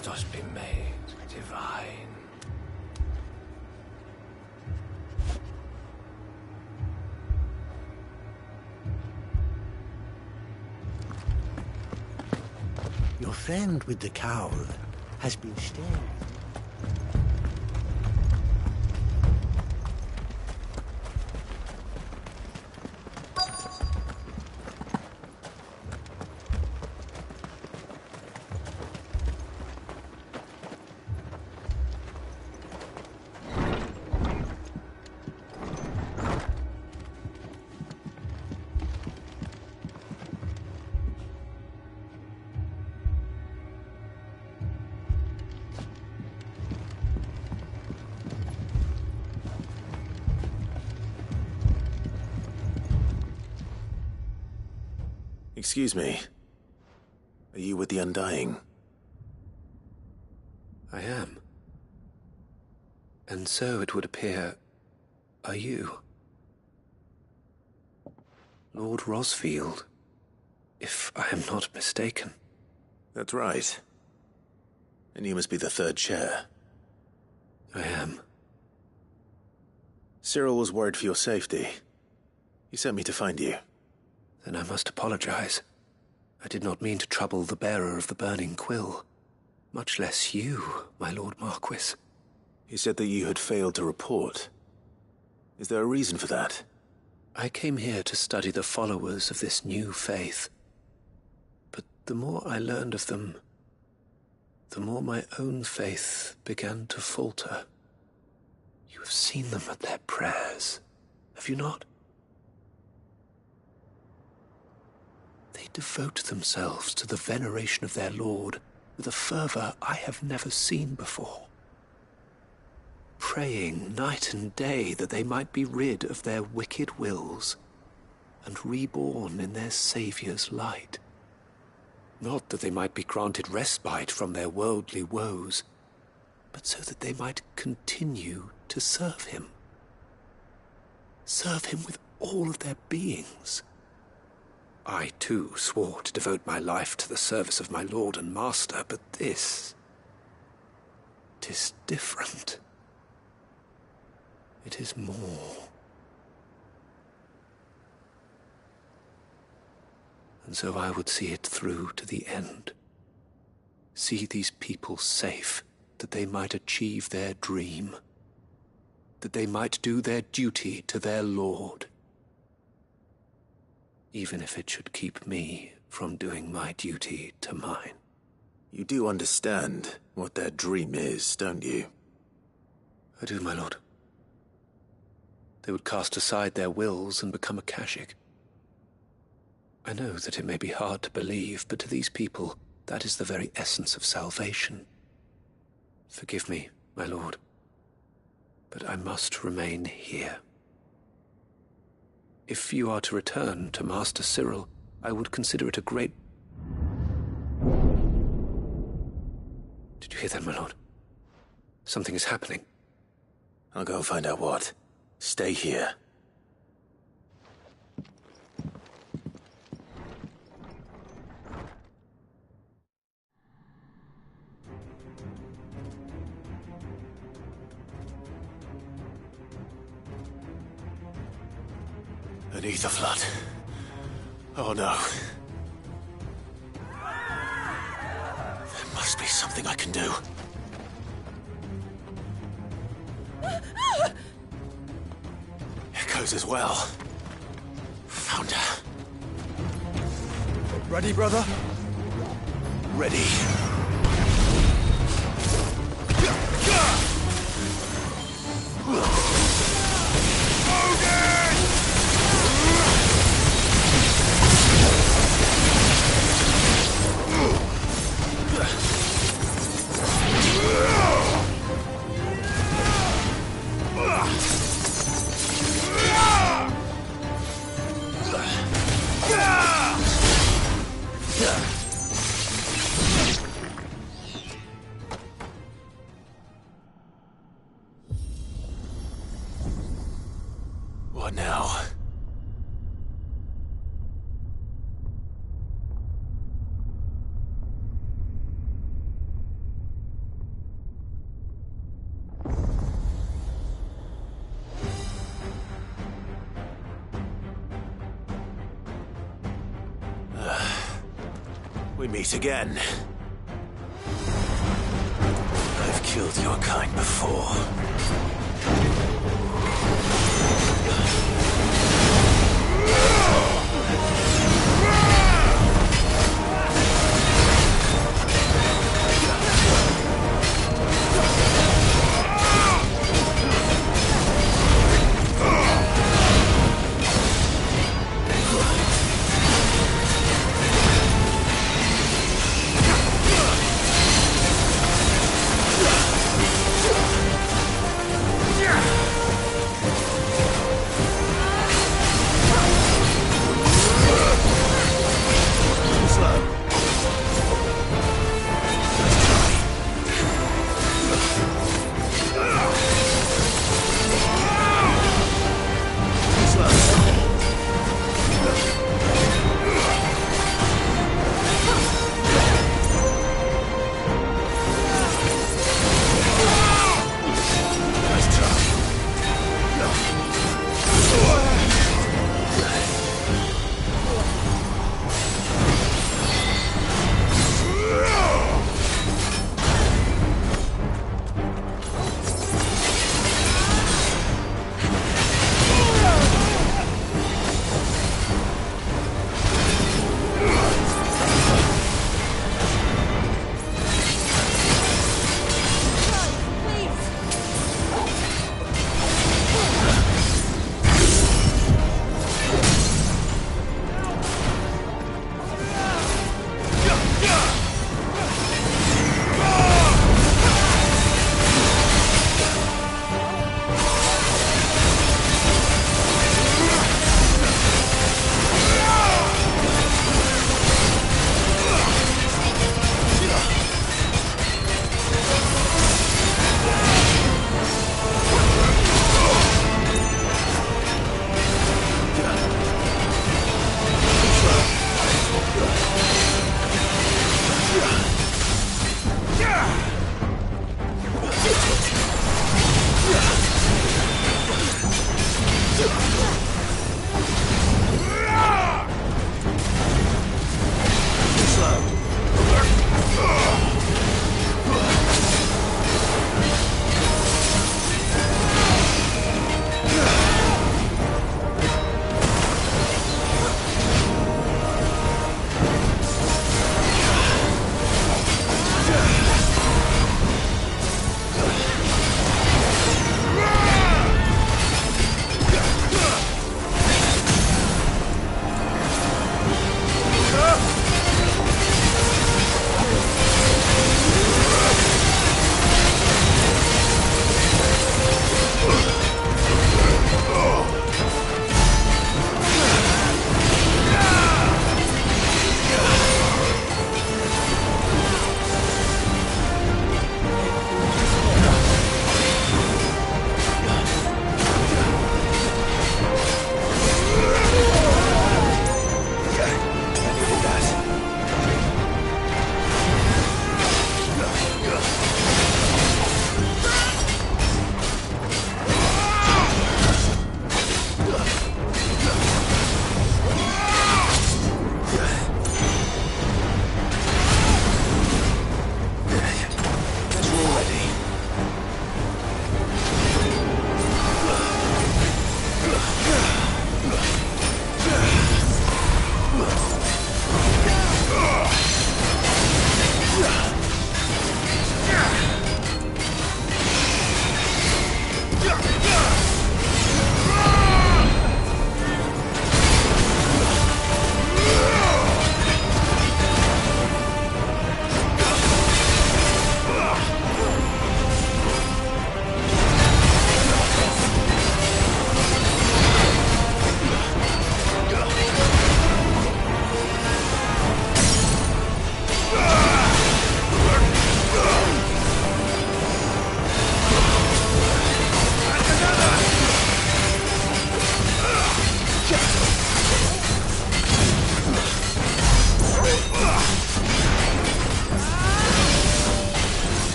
let us be made divine. Your friend with the cowl has been staring. Excuse me. Are you with the Undying? I am. And so it would appear, are you? Lord Rosfield, if I am not mistaken. That's right. And you must be the third chair. I am. Cyril was worried for your safety. He sent me to find you. Then I must apologize. I did not mean to trouble the bearer of the burning quill. Much less you, my Lord Marquis. He said that you had failed to report. Is there a reason for that? I came here to study the followers of this new faith. But the more I learned of them, the more my own faith began to falter. You have seen them at their prayers, have you not? They devote themselves to the veneration of their Lord with a fervor I have never seen before. Praying night and day that they might be rid of their wicked wills and reborn in their Saviour's light. Not that they might be granted respite from their worldly woes, but so that they might continue to serve him. Serve him with all of their beings. I, too, swore to devote my life to the service of my Lord and Master, but this... 'tis different. It is more. And so I would see it through to the end. See these people safe, that they might achieve their dream. That they might do their duty to their Lord. Even if it should keep me from doing my duty to mine. You do understand what their dream is, don't you? I do, my lord. They would cast aside their wills and become a Kashik. I know that it may be hard to believe, but to these people, that is the very essence of salvation. Forgive me, my lord, but I must remain here. If you are to return to Master Cyril, I would consider it a great... Did you hear that, my lord? Something is happening. I'll go and find out what. Stay here. An ether flood. Oh no. There must be something I can do. Echoes as well. Found her. Ready, brother? Ready. We meet again. I've killed your kind before.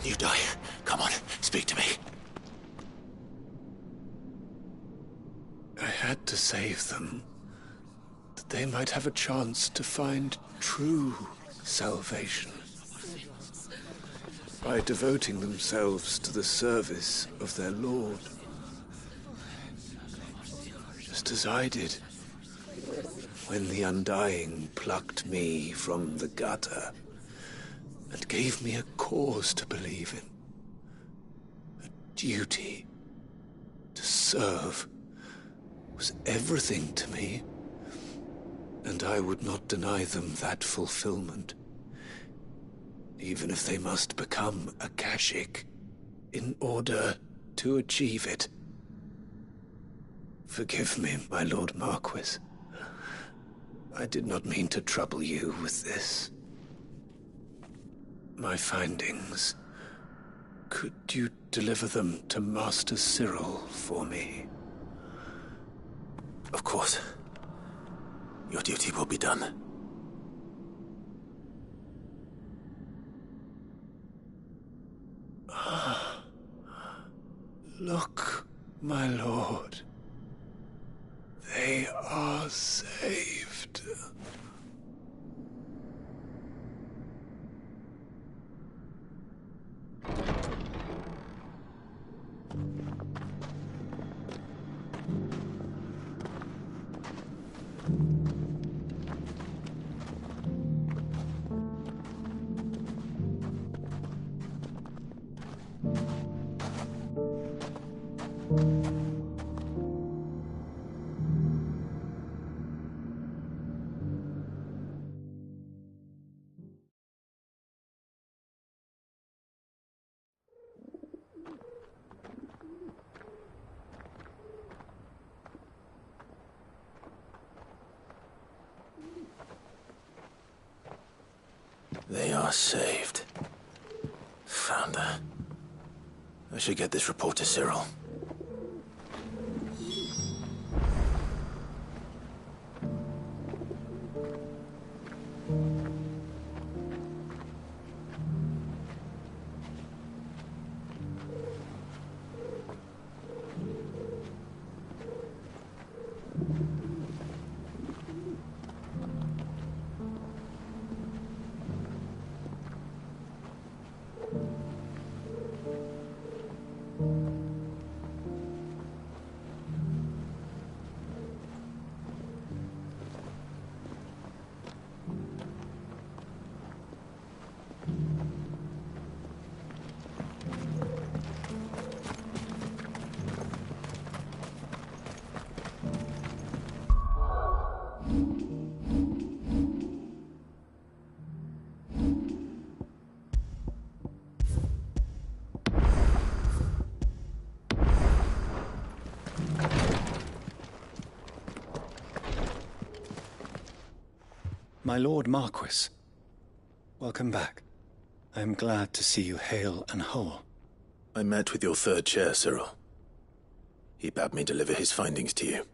you die. Come on, speak to me. I had to save them, that they might have a chance to find true salvation by devoting themselves to the service of their Lord, just as I did when the Undying plucked me from the gutter and gave me a cause to believe in. A duty to serve was everything to me, and I would not deny them that fulfillment, even if they must become a Kashik in order to achieve it. Forgive me, my Lord Marquis. I did not mean to trouble you with this. My findings. Could you deliver them to Master Cyril for me? Of course. Your duty will be done. Look, my lord. They are saved. They are saved. Found her. I should get this report to Cyril. My Lord Marquis, welcome back. I am glad to see you hale and whole. I met with your third chair, Cyril. He bade me deliver his findings to you.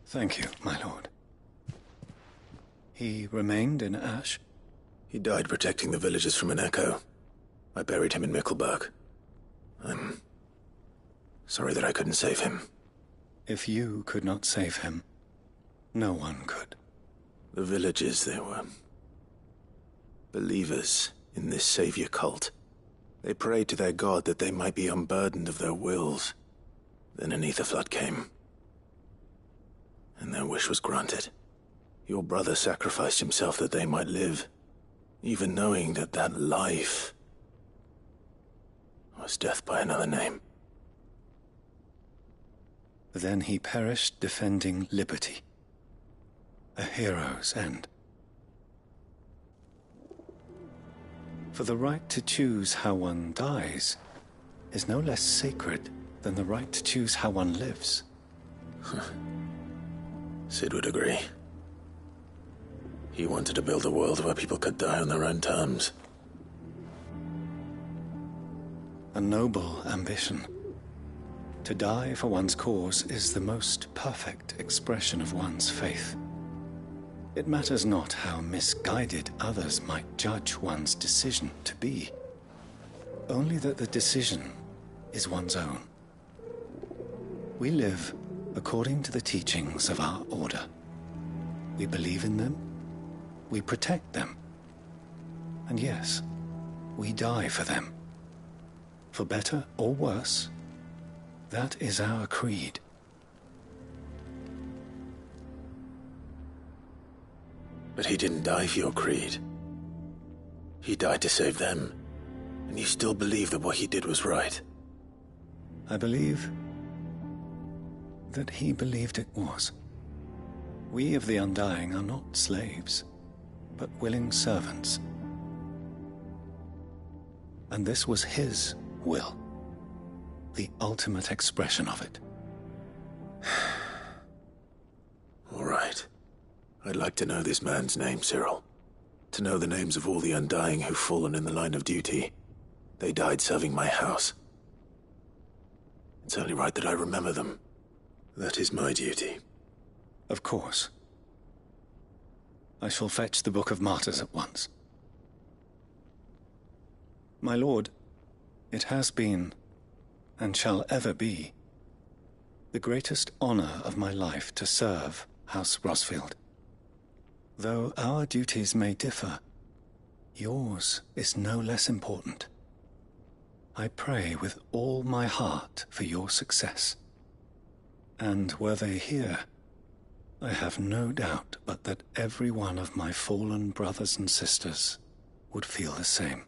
Thank you, my lord. He remained in Ash? He died protecting the villagers from an echo. I buried him in Mickleburg. I'm sorry that I couldn't save him. If you could not save him, no one could. The villagers, they were believers in this savior cult. They prayed to their god that they might be unburdened of their wills. Then an ether flood came, and their wish was granted. Your brother sacrificed himself that they might live, even knowing that that life was death by another name. Then he perished defending liberty. A hero's end. For the right to choose how one dies is no less sacred than the right to choose how one lives. Sid would agree. He wanted to build a world where people could die on their own terms. A noble ambition. To die for one's cause is the most perfect expression of one's faith. It matters not how misguided others might judge one's decision to be, only that the decision is one's own. We live according to the teachings of our order. We believe in them, we protect them, and yes, we die for them. For better or worse, that is our creed. But he didn't die for your creed. He died to save them, and you still believe that what he did was right. I believe that he believed it was. We of the Undying are not slaves, but willing servants. And this was his will, the ultimate expression of it. All right. I'd like to know this man's name, Cyril. To know the names of all the Undying who've fallen in the line of duty. They died serving my house. It's only right that I remember them. That is my duty. Of course. I shall fetch the Book of Martyrs at once. My lord, it has been, and shall ever be, the greatest honor of my life to serve House Rosfield. Though our duties may differ, yours is no less important. I pray with all my heart for your success. And were they here, I have no doubt but that every one of my fallen brothers and sisters would feel the same.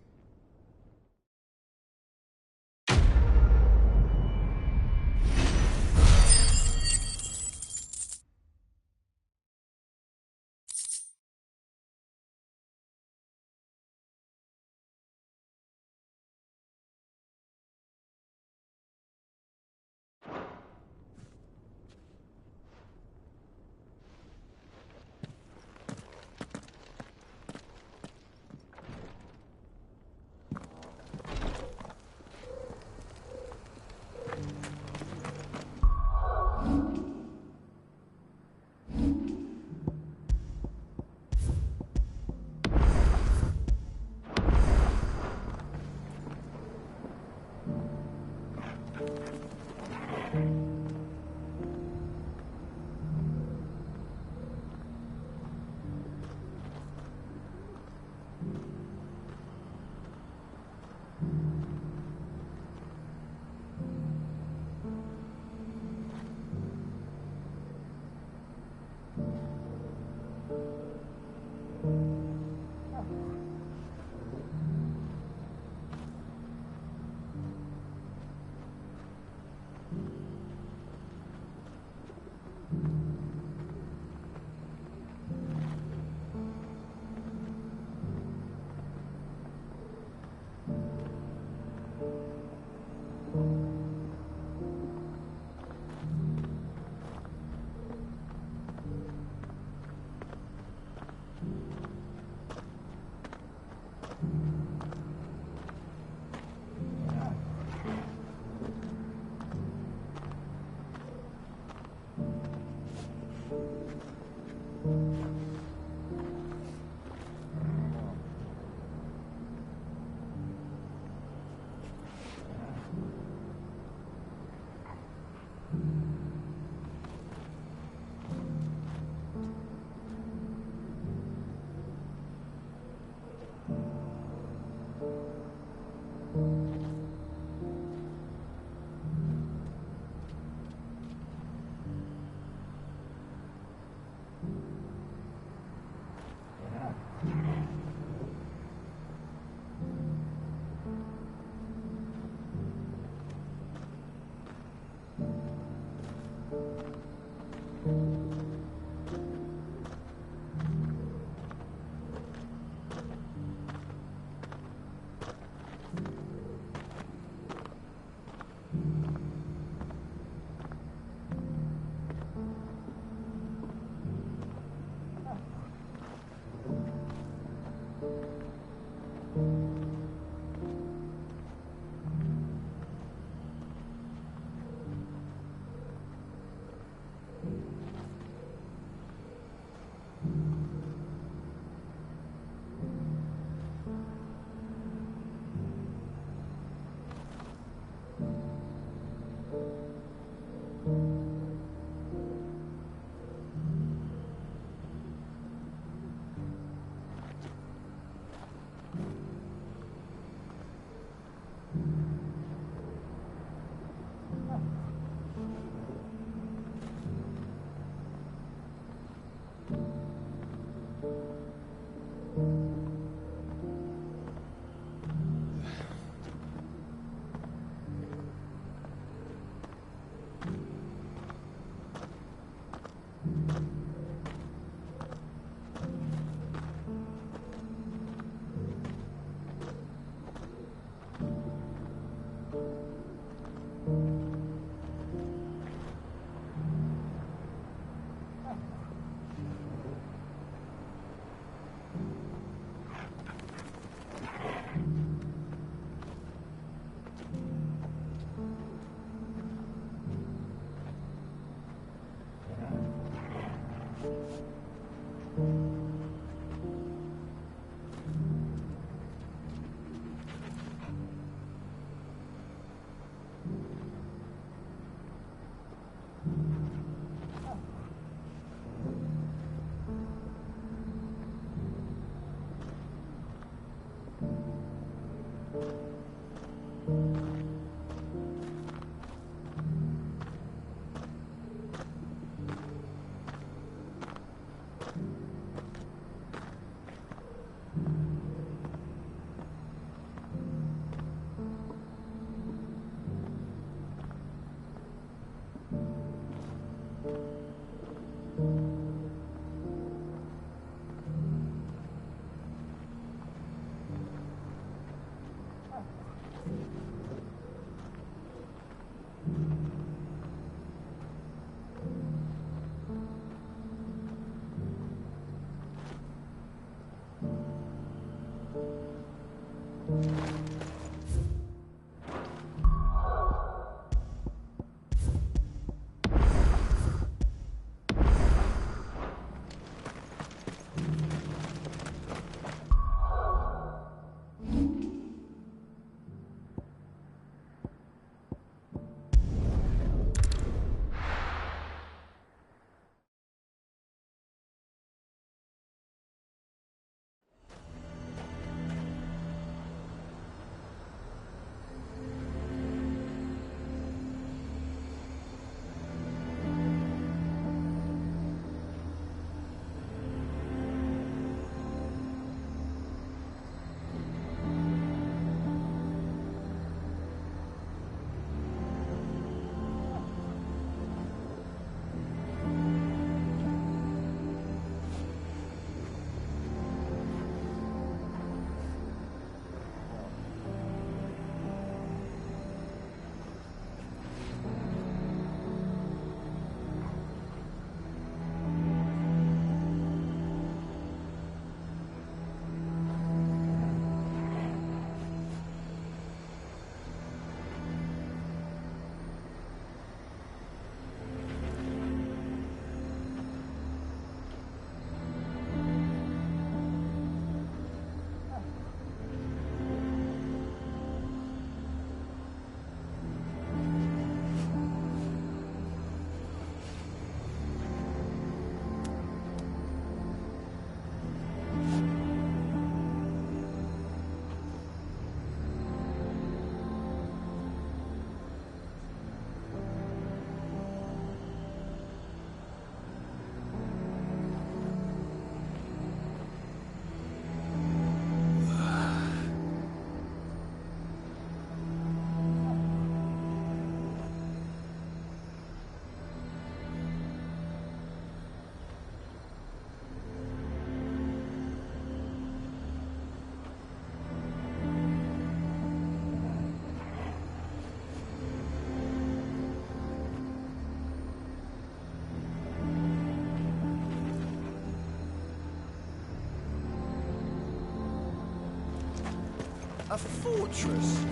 A fortress?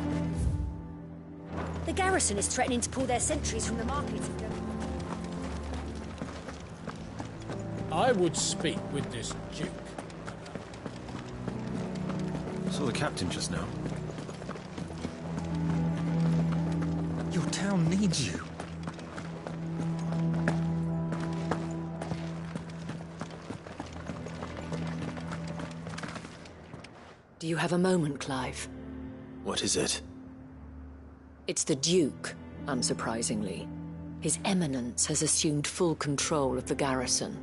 The garrison is threatening to pull their sentries from the market. I would speak with this duke. Saw the captain just now. Your town needs you. Do you have a moment, Clive? What is it? It's the Duke, unsurprisingly. His Eminence has assumed full control of the garrison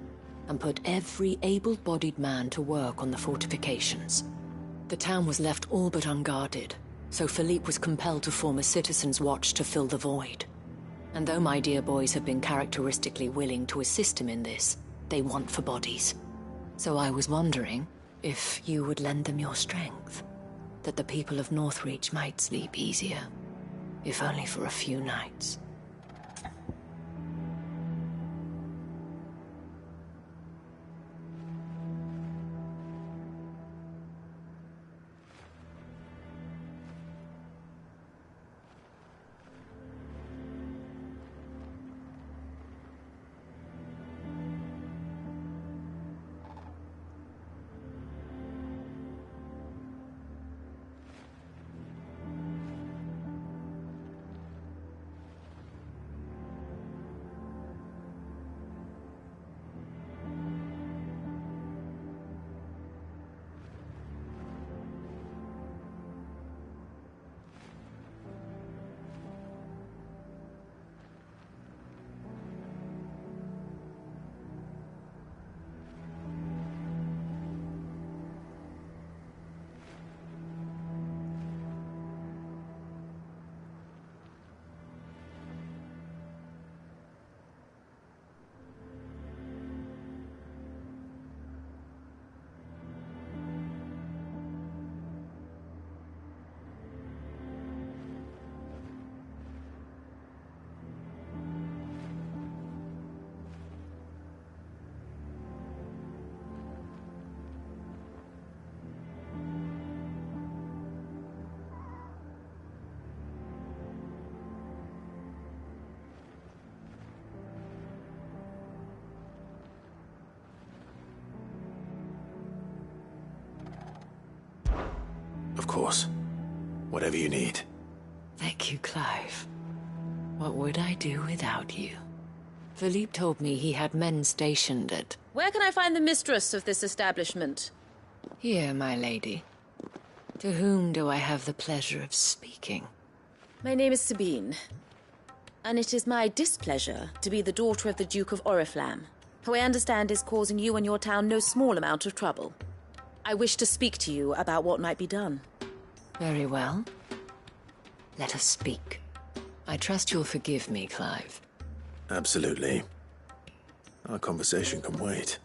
and put every able-bodied man to work on the fortifications. The town was left all but unguarded, so Philippe was compelled to form a citizens' watch to fill the void. And though my dear boys have been characteristically willing to assist him in this, they want for bodies. So I was wondering if you would lend them your strength, that the people of Northreach might sleep easier, if only for a few nights. course. Whatever you need. Thank you, Clive. What would I do without you? Philippe told me he had men stationed at... Where can I find the mistress of this establishment? Here, my lady. To whom do I have the pleasure of speaking? My name is Sabine, and it is my displeasure to be the daughter of the Duke of Oriflamme, who I understand is causing you and your town no small amount of trouble. I wish to speak to you about what might be done. Very well. Let us speak. I trust you'll forgive me, Clive. Absolutely. Our conversation can wait.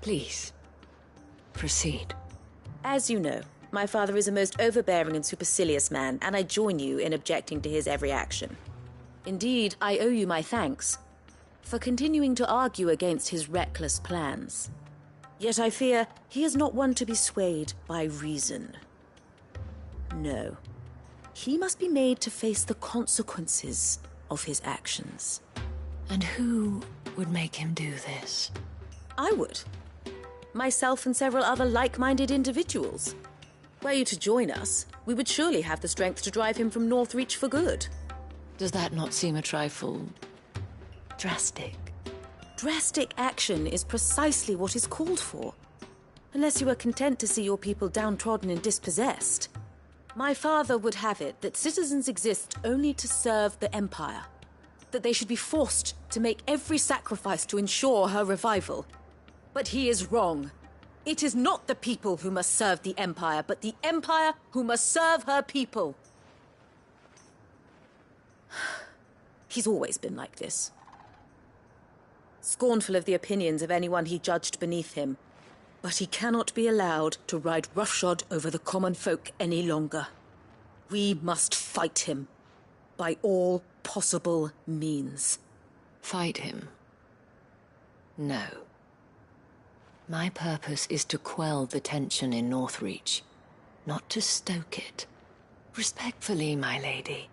Please, proceed. As you know, my father is a most overbearing and supercilious man, and I join you in objecting to his every action. Indeed, I owe you my thanks for continuing to argue against his reckless plans. Yet I fear he is not one to be swayed by reason. No. He must be made to face the consequences of his actions. And who would make him do this? I would. Myself and several other like-minded individuals. Were you to join us, we would surely have the strength to drive him from Northreach for good. Does that not seem a trifle... drastic? Drastic action is precisely what is called for. Unless you are content to see your people downtrodden and dispossessed. My father would have it that citizens exist only to serve the Empire. That they should be forced to make every sacrifice to ensure her revival. But he is wrong. It is not the people who must serve the Empire, but the Empire who must serve her people. He's always been like this. Scornful of the opinions of anyone he judged beneath him. But he cannot be allowed to ride roughshod over the common folk any longer. We must fight him. By all possible means. Fight him? No. My purpose is to quell the tension in Northreach, not to stoke it. Respectfully, my lady.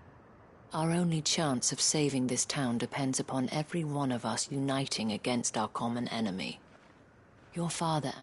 Our only chance of saving this town depends upon every one of us uniting against our common enemy. Your father...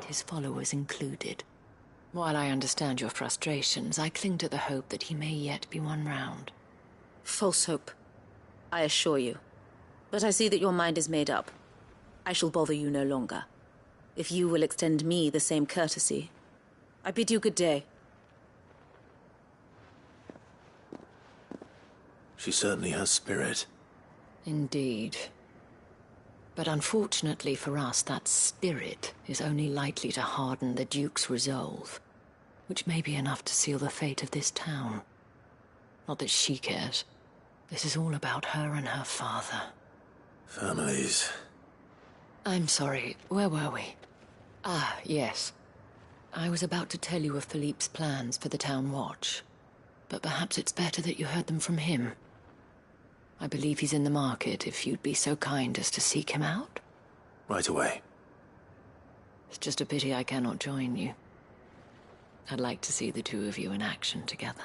his followers included. While I understand your frustrations, I cling to the hope that he may yet be won round. False hope, I assure you. But I see that your mind is made up. I shall bother you no longer. If you will extend me the same courtesy, I bid you good day. She certainly has spirit. Indeed. But unfortunately for us, that spirit is only likely to harden the Duke's resolve, which may be enough to seal the fate of this town. Not that she cares. This is all about her and her father. Families. I'm sorry, where were we? Ah, yes. I was about to tell you of Philippe's plans for the town watch, but perhaps it's better that you heard them from him. I believe he's in the market, if you'd be so kind as to seek him out. Right away. It's just a pity I cannot join you. I'd like to see the two of you in action together.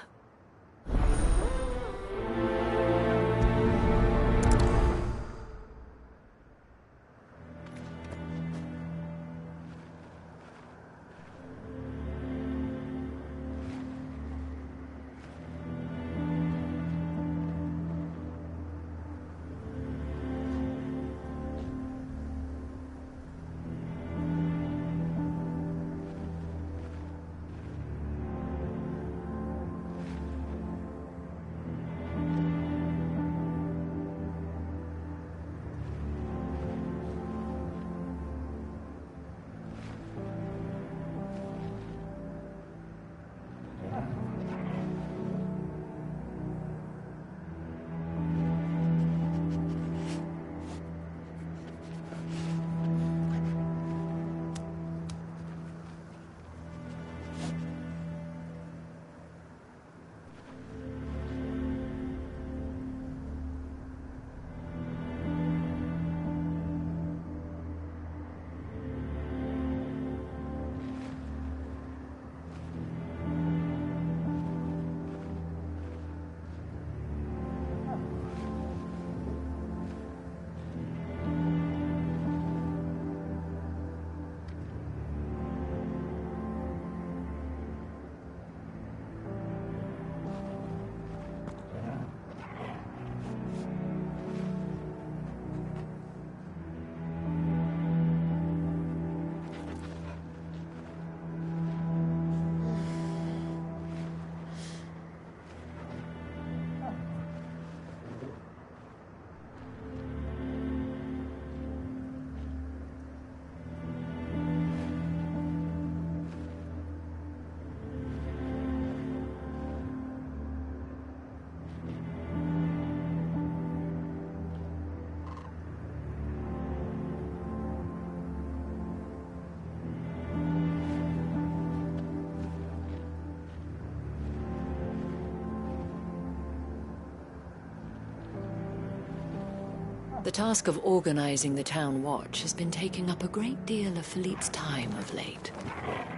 The task of organizing the town watch has been taking up a great deal of Philippe's time of late,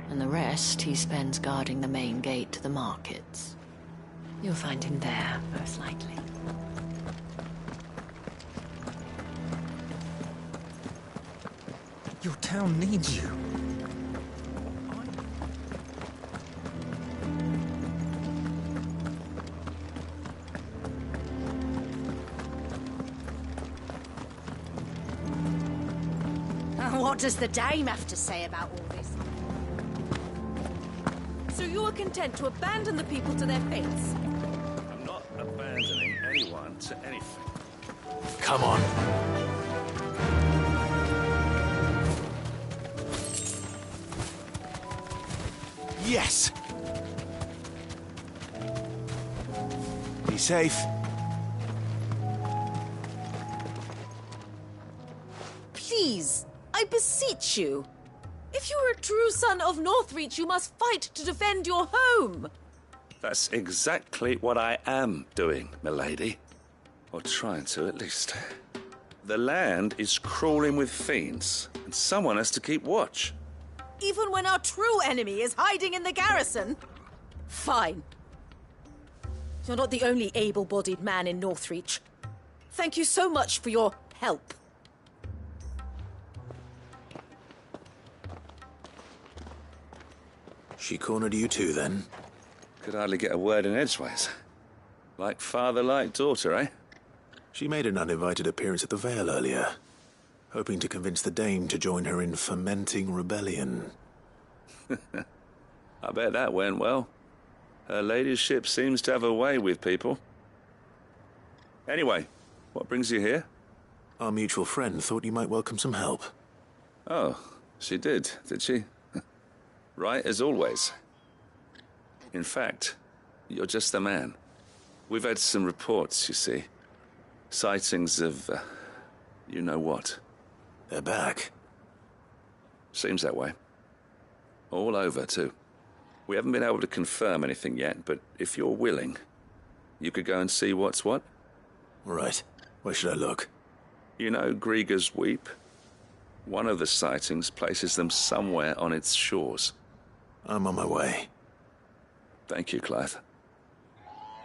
and the rest he spends guarding the main gate to the markets. You'll find him there, most likely. Your town needs you. What does the dame have to say about all this? So you are content to abandon the people to their fates? I'm not abandoning anyone to anything. Come on. Yes! Be safe. Please, I beseech you. If you are a true son of Northreach, you must fight to defend your home. That's exactly what I am doing, milady. Or trying to, at least. The land is crawling with fiends, and someone has to keep watch. Even when our true enemy is hiding in the garrison? Fine. You're not the only able-bodied man in Northreach. Thank you so much for your help. She cornered you too, then? Could hardly get a word in edgeways. Like father, like daughter, eh? She made an uninvited appearance at the Vale earlier, hoping to convince the Dame to join her in fomenting rebellion. I bet that went well. Her ladyship seems to have a way with people. Anyway, what brings you here? Our mutual friend thought you might welcome some help. Oh, she did she? Right, as always. In fact, you're just the man. We've had some reports, you see. Sightings of, you know what. They're back. Seems that way. All over, too. We haven't been able to confirm anything yet, but if you're willing, you could go and see what's what. Right. Where should I look? You know Grieger's Weep? One of the sightings places them somewhere on its shores. I'm on my way. Thank you, Clive.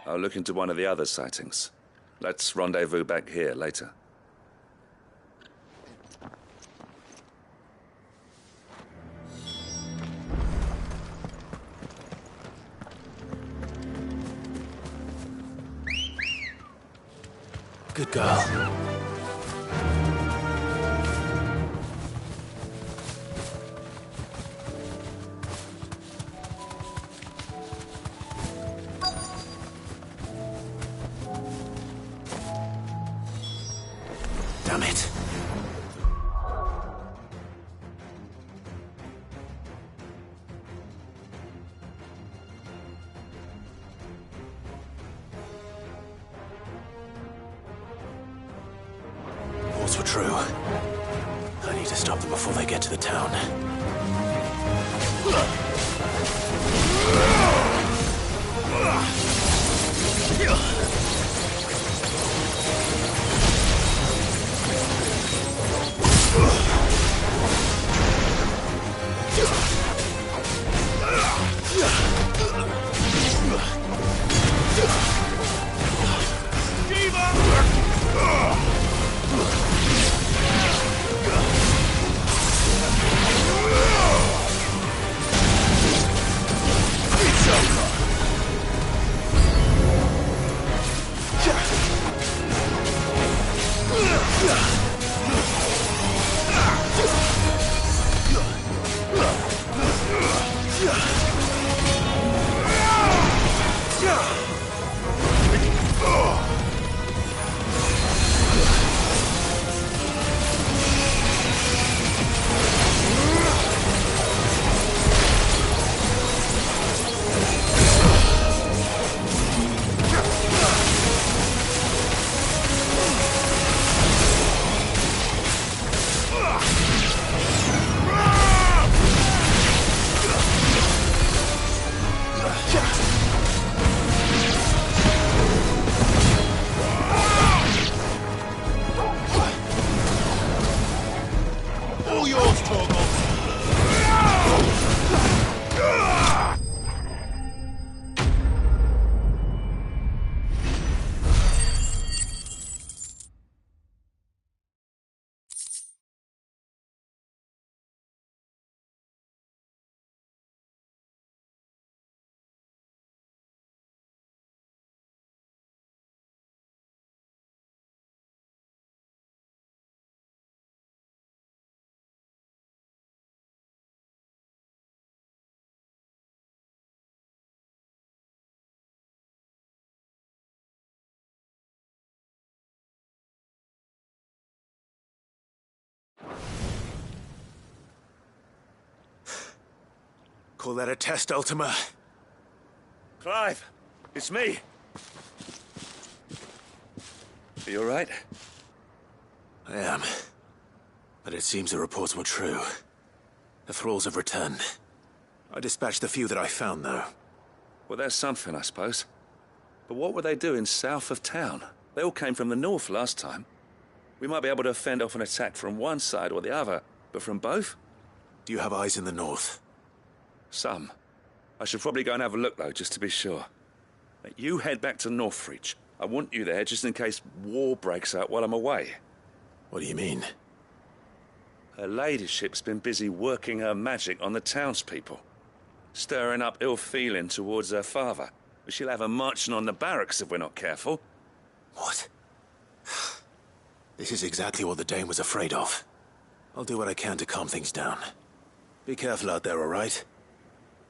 I'll look into one of the other sightings. Let's rendezvous back here later. Good girl. Damn it. Reports were true. I need to stop them before they get to the town. Call that a test, Ultima? Clive, it's me. Are you all right? I am. But it seems the reports were true. The thralls have returned. I dispatched the few that I found, though. Well, there's something, I suppose. But what were they doing south of town? They all came from the north last time. We might be able to fend off an attack from one side or the other, but from both? Do you have eyes in the north? Some. I should probably go and have a look, though, just to be sure. You head back to Northreach. I want you there just in case war breaks out while I'm away. What do you mean? Her ladyship's been busy working her magic on the townspeople, stirring up ill feeling towards her father. But she'll have her marching on the barracks if we're not careful. What? This is exactly what the Dane was afraid of. I'll do what I can to calm things down. Be careful out there, all right?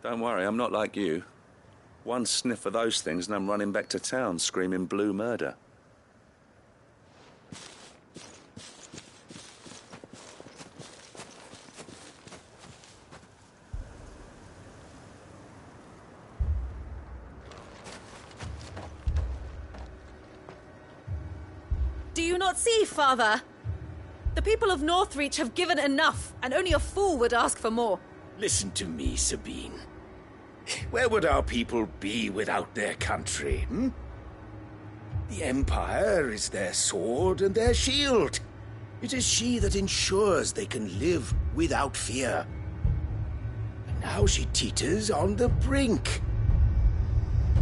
Don't worry, I'm not like you. One sniff of those things and I'm running back to town screaming blue murder. Do you not see, Father? The people of Northreach have given enough, and only a fool would ask for more. Listen to me, Sabine. Where would our people be without their country, hmm? The Empire is their sword and their shield. It is she that ensures they can live without fear. And now she teeters on the brink.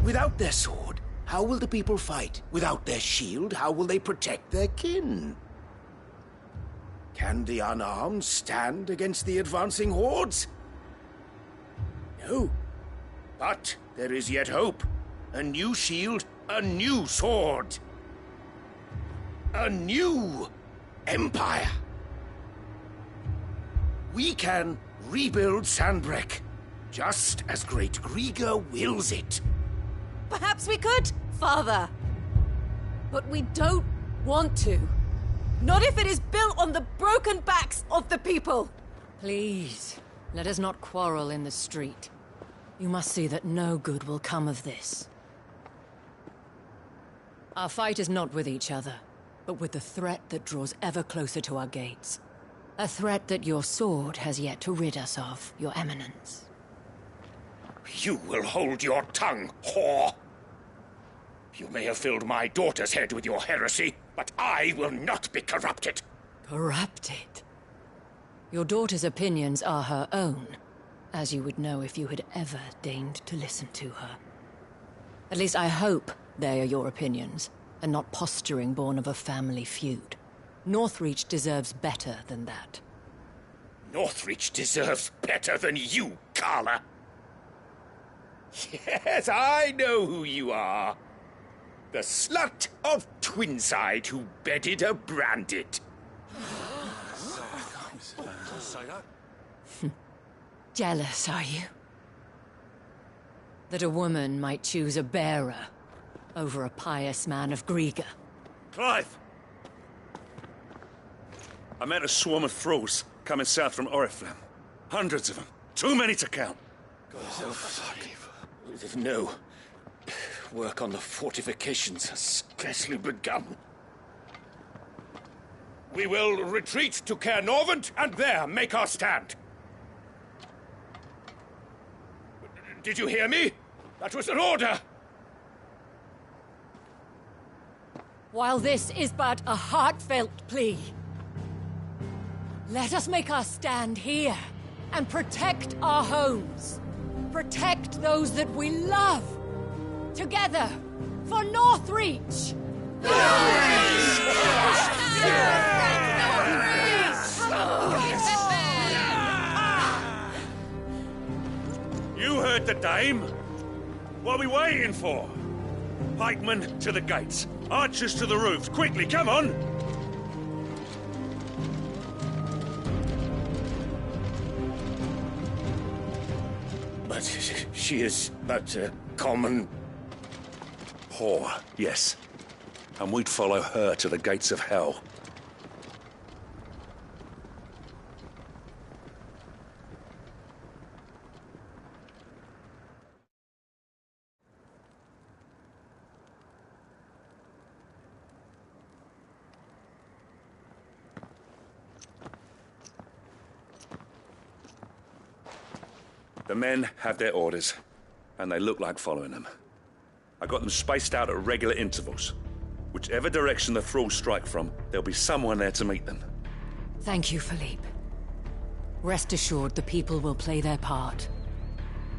Without their sword, how will the people fight? Without their shield, how will they protect their kin? Can the unarmed stand against the advancing hordes? No. But there is yet hope. A new shield, a new sword. A new empire. We can rebuild Sandbreck, just as Great Grieger wills it. Perhaps we could, Father. But we don't want to. Not if it is built on the broken backs of the people. Please, let us not quarrel in the street. You must see that no good will come of this. Our fight is not with each other, but with the threat that draws ever closer to our gates. A threat that your sword has yet to rid us of, Your Eminence. You will hold your tongue, whore! You may have filled my daughter's head with your heresy, but I will not be corrupted. Corrupted? Your daughter's opinions are her own, as you would know if you had ever deigned to listen to her. At least I hope they are your opinions, and not posturing born of a family feud. Northreach deserves better than that. Northreach deserves better than you, Carla! Yes, I know who you are. The slut of Twinside who bedded a Brandit. Jealous, are you? That a woman might choose a bearer over a pious man of Grieger. Clive! I met a swarm of thralls coming south from Oriflamme. Hundreds of them. Too many to count. No. Work on the fortifications has scarcely begun. We will retreat to Caer Norvent and there make our stand. Did you hear me? That was an order! While this is but a heartfelt plea, let us make our stand here and protect our homes. Protect those that we love. Together, for Northreach! You heard the dame. What are we waiting for? Pikemen to the gates. Archers to the roofs. Quickly, come on! But she is but a common... whore, yes. And we'd follow her to the gates of hell. The men have their orders, and they look like following them. I got them spaced out at regular intervals. Whichever direction the thralls strike from, there'll be someone there to meet them. Thank you, Philippe. Rest assured the people will play their part.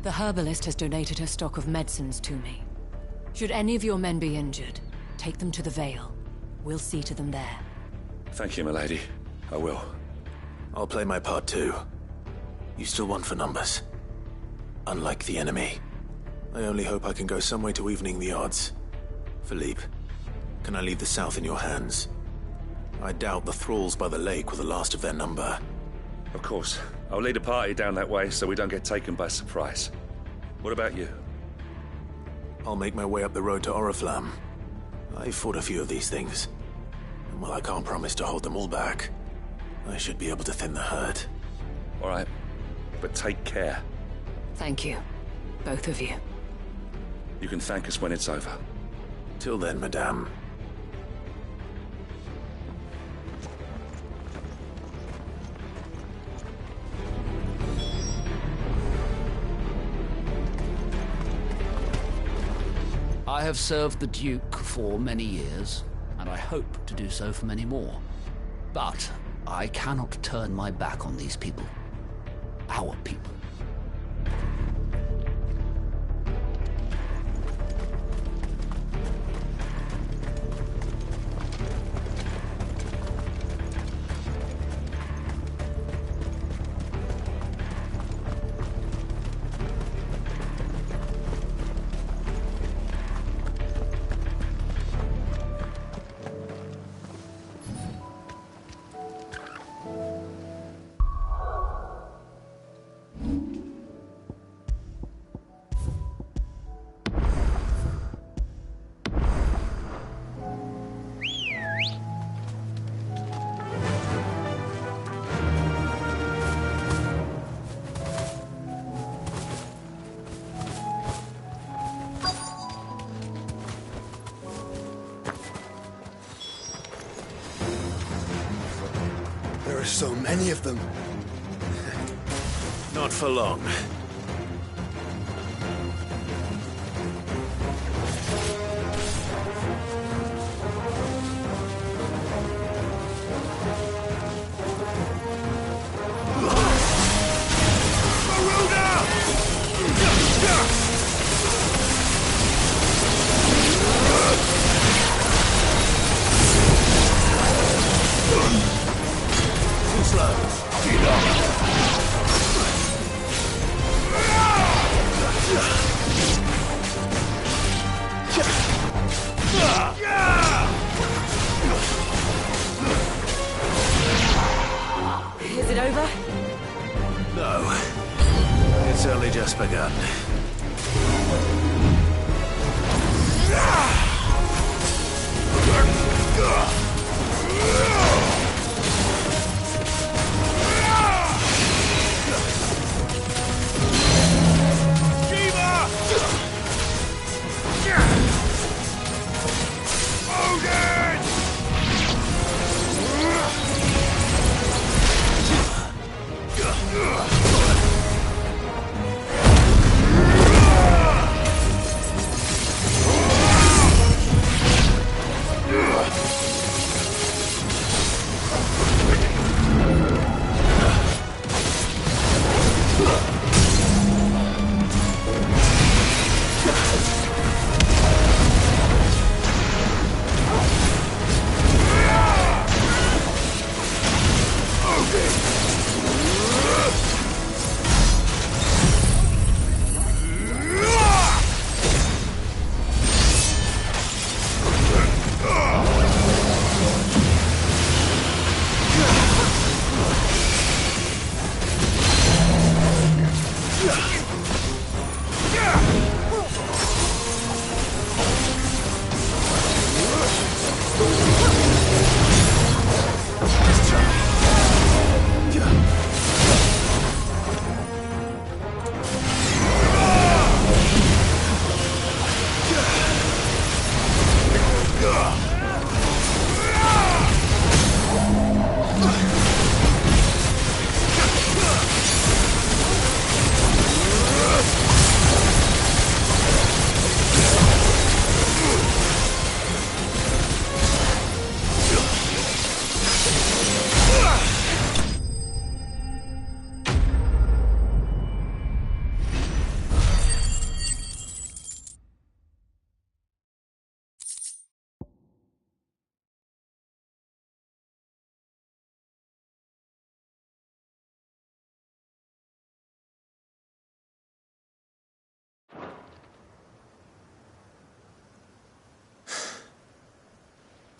The herbalist has donated her stock of medicines to me. Should any of your men be injured, take them to the Vale. We'll see to them there. Thank you, milady. I will. I'll play my part too. You still want for numbers. Unlike the enemy. I only hope I can go some way to evening the odds. Philippe, can I leave the south in your hands? I doubt the thralls by the lake were the last of their number. Of course. I'll lead a party down that way so we don't get taken by surprise. What about you? I'll make my way up the road to Oriflamme. I've fought a few of these things. And while I can't promise to hold them all back, I should be able to thin the herd. All right. But take care. Thank you. Both of you. You can thank us when it's over. Till then, madame. I have served the Duke for many years, and I hope to do so for many more. But I cannot turn my back on these people. Our people. There are so many of them. Not for long. Is it over? No. It's only just begun.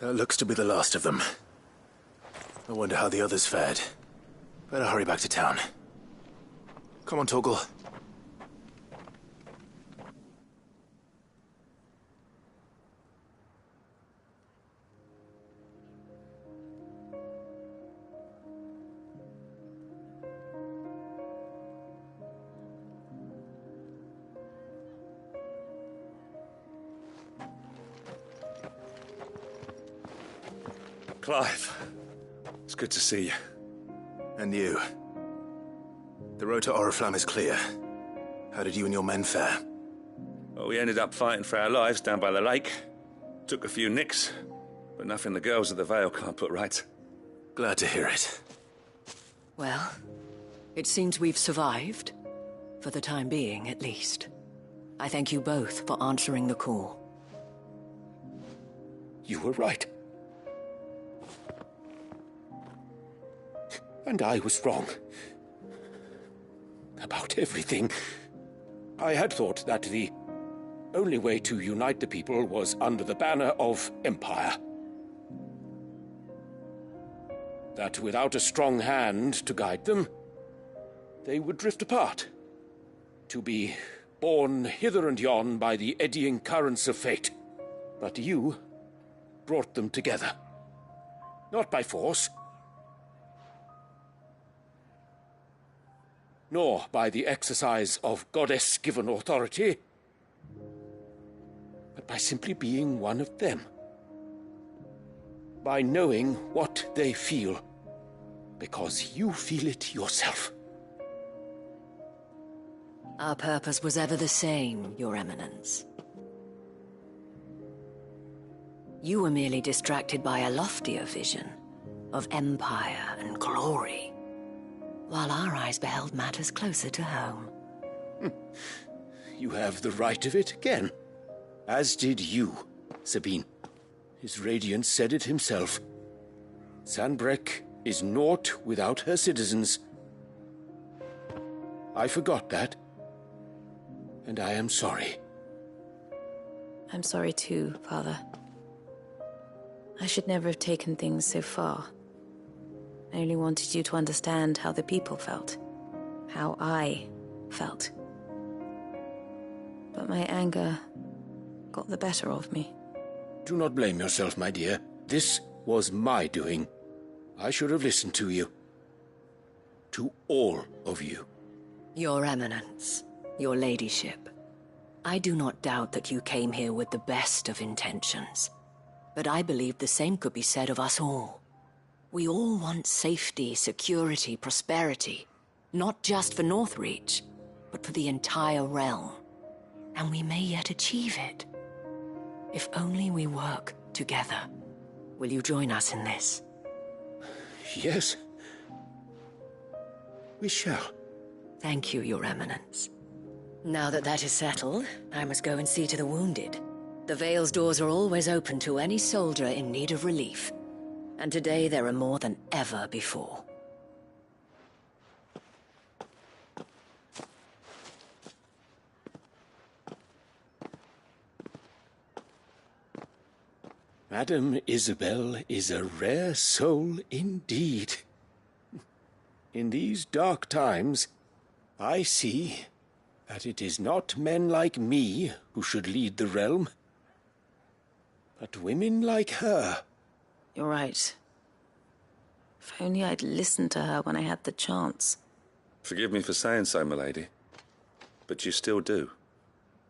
That looks to be the last of them. I wonder how the others fared. Better hurry back to town. Come on, Torgal. Clive, it's good to see you. And you. The road to Oriflamme is clear. How did you and your men fare? Oh, We ended up fighting for our lives down by the lake. Took a few nicks, but nothing the girls at the Vale can't put right. Glad to hear it. Well, it seems we've survived. For the time being, at least. I thank you both for answering the call. You were right. And I was wrong. About everything. I had thought that the only way to unite the people was under the banner of Empire. That without a strong hand to guide them, they would drift apart. To be borne hither and yon by the eddying currents of fate. But you brought them together. Not by force, nor by the exercise of goddess-given authority, but by simply being one of them. By knowing what they feel, because you feel it yourself. Our purpose was ever the same, Your Eminence. You were merely distracted by a loftier vision of empire and glory, while our eyes beheld matters closer to home. You have the right of it again. As did you, Sabine. His Radiance said it himself. Sanbreque is naught without her citizens. I forgot that. And I am sorry. I'm sorry too, Father. I should never have taken things so far. I only wanted you to understand how the people felt. How I felt. But my anger got the better of me. Do not blame yourself, my dear. This was my doing. I should have listened to you. To all of you. Your Eminence, your Ladyship, I do not doubt that you came here with the best of intentions. But I believe the same could be said of us all. We all want safety, security, prosperity. Not just for Northreach, but for the entire realm. And we may yet achieve it. If only we work together. Will you join us in this? Yes. We shall. Thank you, Your Eminence. Now that that is settled, I must go and see to the wounded. The Vale's doors are always open to any soldier in need of relief. And today there are more than ever before. Madame Isabel is a rare soul indeed. In these dark times, I see that it is not men like me who should lead the realm, but women like her. You're right. If only I'd listened to her when I had the chance. Forgive me for saying so, milady, but you still do.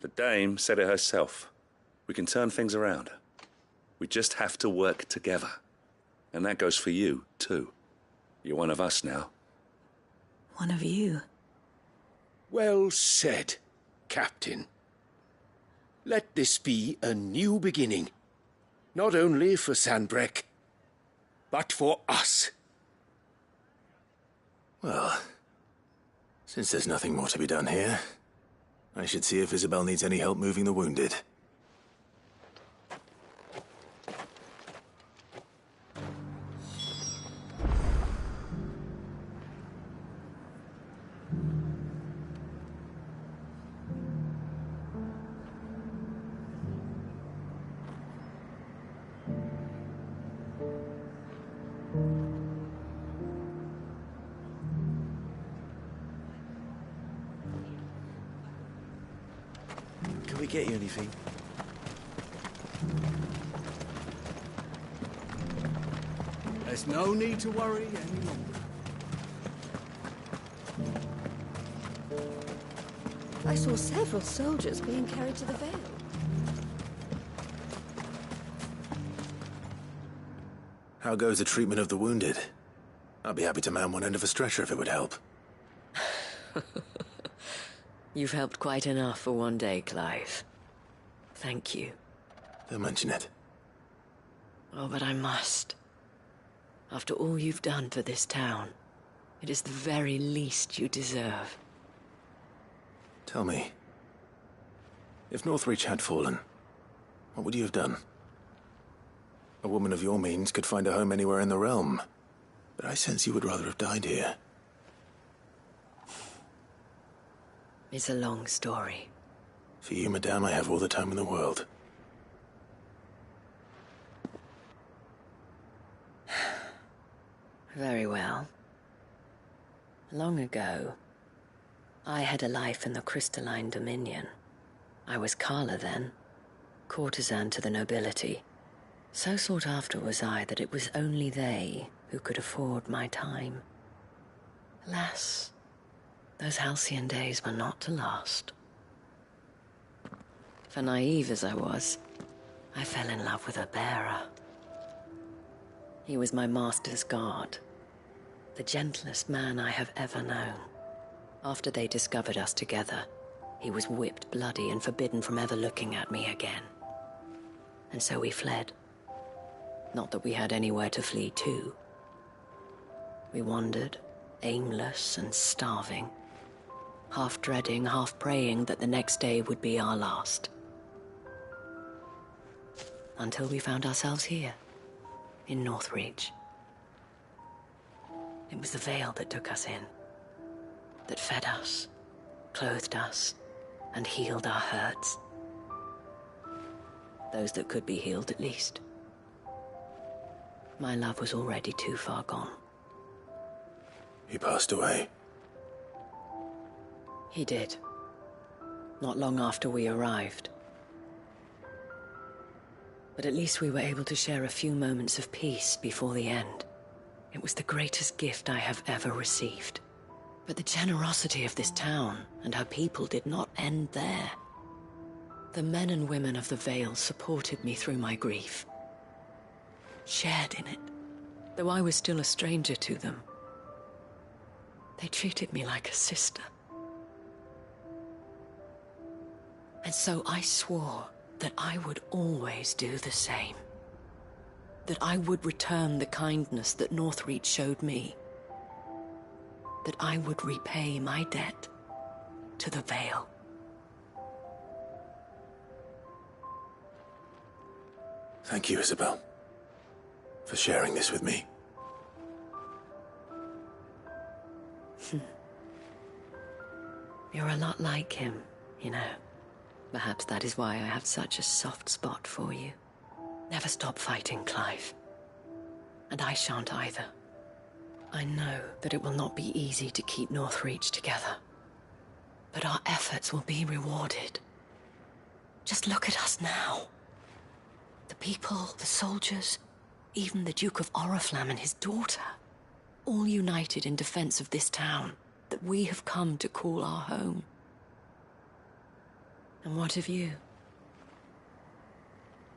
The Dame said it herself. We can turn things around. We just have to work together. And that goes for you, too. You're one of us now. One of you. Well said, Captain. Let this be a new beginning. Not only for Sanbreque, but for us. Well, since there's nothing more to be done here, I should see if Isabel needs any help moving the wounded. Can we get you anything? There's no need to worry any longer. I saw several soldiers being carried to the Vale. How goes the treatment of the wounded? I'd be happy to man one end of a stretcher if it would help. You've helped quite enough for one day, Clive. thank you. Don't mention it. Oh, but I must. After all you've done for this town, it is the very least you deserve. Tell me, if Northreach had fallen, what would you have done? A woman of your means could find a home anywhere in the realm, but I sense you would rather have died here. It's a long story. For you, madame, I have all the time in the world. Very well. Long ago, I had a life in the Crystalline Dominion. I was Carla then, courtesan to the nobility. So sought after was I that it was only they who could afford my time. Alas, those halcyon days were not to last. For naive as I was, I fell in love with a bearer. He was my master's guard, the gentlest man I have ever known. After they discovered us together, he was whipped bloody and forbidden from ever looking at me again. And so we fled. Not that we had anywhere to flee to. We wandered, aimless and starving, half dreading, half praying that the next day would be our last. Until we found ourselves here, in Northreach. It was the Veil that took us in, that fed us, clothed us, and healed our hurts. Those that could be healed, at least. My love was already too far gone. He passed away. He did. Not long after we arrived. But at least we were able to share a few moments of peace before the end. It was the greatest gift I have ever received. But the generosity of this town and her people did not end there. The men and women of the Vale supported me through my grief. Shared in it, though I was still a stranger to them. They treated me like a sister. And so I swore that I would always do the same. That I would return the kindness that Northreach showed me. That I would repay my debt to the Vale. Thank you, Isabel, for sharing this with me. You're a lot like him, you know. Perhaps that is why I have such a soft spot for you. Never stop fighting, Clive. And I shan't either. I know that it will not be easy to keep Northreach together. But our efforts will be rewarded. Just look at us now. The people, the soldiers, even the Duke of Oriflamme and his daughter, all united in defense of this town that we have come to call our home. And what of you?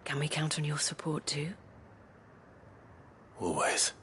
Can we count on your support too? Always.